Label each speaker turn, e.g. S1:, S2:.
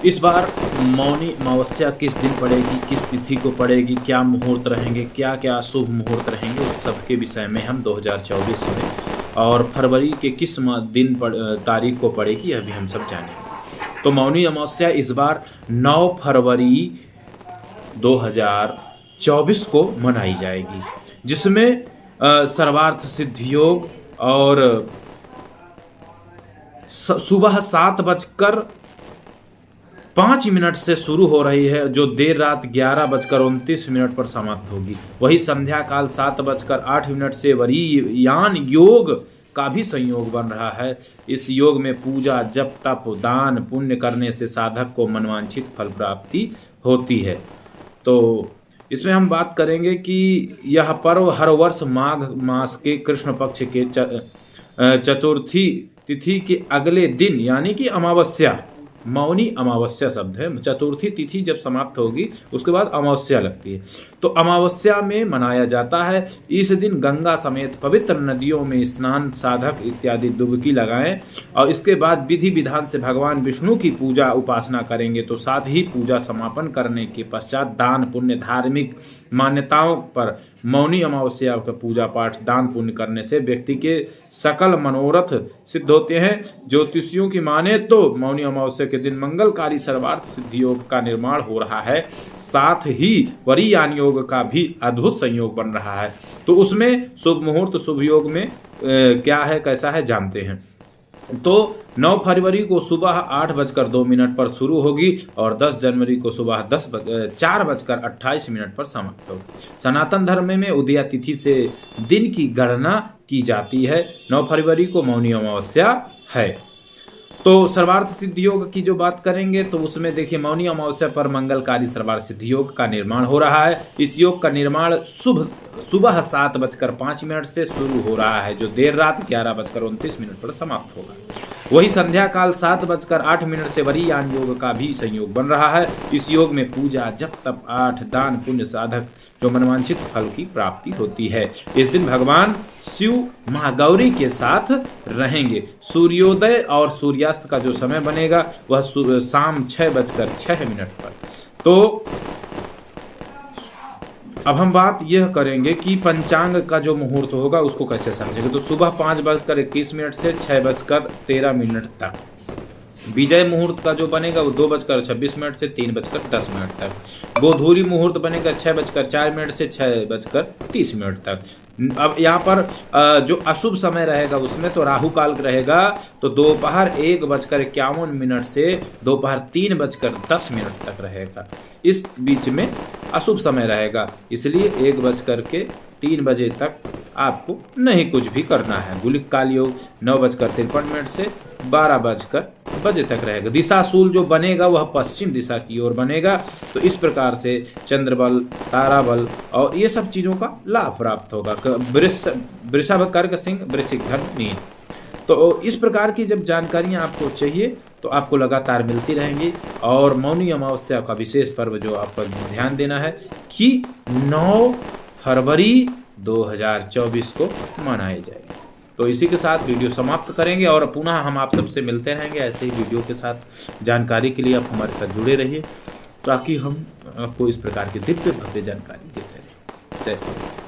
S1: इस बार मौनी अमावस्या किस दिन पड़ेगी, किस तिथि को पड़ेगी, क्या मुहूर्त रहेंगे, क्या क्या शुभ मुहूर्त रहेंगे, उस सब के विषय में हम 2024 में और फरवरी के किस दिन तारीख को पड़ेगी अभी हम सब जानेंगे। तो मौनी अमावस्या इस बार 9 फरवरी 2024 को मनाई जाएगी, जिसमें सर्वार्थ सिद्धि योग और सुबह 7:05 से शुरू हो रही है, जो देर रात 11:29 पर समाप्त होगी। वही संध्या काल 7:08 से वरीयान योग का भी संयोग बन रहा है। इस योग में पूजा, जप, तप, दान, पुण्य करने से साधक को मनवांछित फल प्राप्ति होती है। तो इसमें हम बात करेंगे कि यह पर्व हर वर्ष माघ मास के कृष्ण पक्ष के चतुर्थी तिथि के अगले दिन यानी कि अमावस्या, मौनी अमावस्या शब्द है, चतुर्थी तिथि जब समाप्त होगी उसके बाद अमावस्या लगती है, तो अमावस्या में मनाया जाता है। इस दिन गंगा समेत पवित्र नदियों में स्नान, साधक इत्यादि डुबकी लगाएं और इसके बाद विधि विधान से भगवान विष्णु की पूजा उपासना करेंगे। तो साथ ही पूजा समापन करने के पश्चात दान पुण्य, धार्मिक मान्यताओं पर मौनी अमावस्या का पूजा पाठ, दान पुण्य करने से व्यक्ति के सकल मनोरथ सिद्ध होते हैं। ज्योतिषियों की माने तो मौनी अमावस्या के दिन मंगलकारी सर्वार्थ सिद्धि योग का निर्माण हो रहा है, साथ ही वरीयान योग का भी अद्भुत संयोग बन रहा है। तो उसमें शुभ मुहूर्त, शुभ योग में क्या है, कैसा है, जानते हैं। तो 9 फरवरी को सुबह 8:02 पर शुरू होगी और 10 जनवरी को सुबह 4:28 पर समाप्त होगी। सनातन धर्म में उदया तिथि से दिन की गणना की जाती है। 9 फरवरी को मौनी अमावस्या है। तो सर्वार्थ सिद्धि योग की जो बात करेंगे तो उसमें देखिए, मौनी अमावस्या पर मंगलकारी सर्वार्थ सिद्धि योग का निर्माण हो रहा है। इस योग का निर्माण सुबह 7:05 से शुरू हो रहा है, जो देर रात 11:29 पर समाप्त होगा। वही संध्या काल 7:08 से वरीयान योग का भी संयोग बन रहा है। इस योग में पूजा, जप, तप, आठ, दान, पुण्य, साधक जो मनवांछित फल की प्राप्ति होती है। इस दिन भगवान शिव महागौरी के साथ रहेंगे। सूर्योदय और सूर्यास्त का जो समय बनेगा वह शाम 6:06 पर। तो अब हम बात यह करेंगे कि पंचांग का जो मुहूर्त होगा उसको कैसे समझेंगे। तो सुबह 5:21 से 6:13 तक। विजय मुहूर्त का जो बनेगा वो 2:26 से 3:10 तक। गोधूली मुहूर्त बनेगा 6:04 से 6:30 तक। अब यहाँ पर जो अशुभ समय रहेगा उसमें तो राहु काल रहेगा, तो दोपहर 1:51 से दोपहर 3:10 तक रहेगा। इस बीच में अशुभ समय रहेगा, इसलिए 1:03 तक आपको नहीं कुछ भी करना है। गुलिक काल योग 9:53 से 12 बजे तक रहेगा। दिशाशूल जो बनेगा वह पश्चिम दिशा की ओर बनेगा। तो इस प्रकार से चंद्रबल, ताराबल और ये सब चीज़ों का लाभ प्राप्त होगा। वृषभ, कर्क, सिंह, वृश्चिक, धन, मीन। तो इस प्रकार की जब जानकारियाँ आपको चाहिए तो आपको लगातार मिलती रहेंगी। और मौनी अमावस्या का विशेष पर्व जो आपको ध्यान देना है कि 9 फरवरी 2024 को मनाई जाएगी। तो इसी के साथ वीडियो समाप्त करेंगे और पुनः हम आप सबसे मिलते रहेंगे ऐसे ही वीडियो के साथ। जानकारी के लिए आप हमारे साथ जुड़े रहिए ताकि हम आपको इस प्रकार की दिव्य भव्य जानकारी देते रहें। जय श्री राम।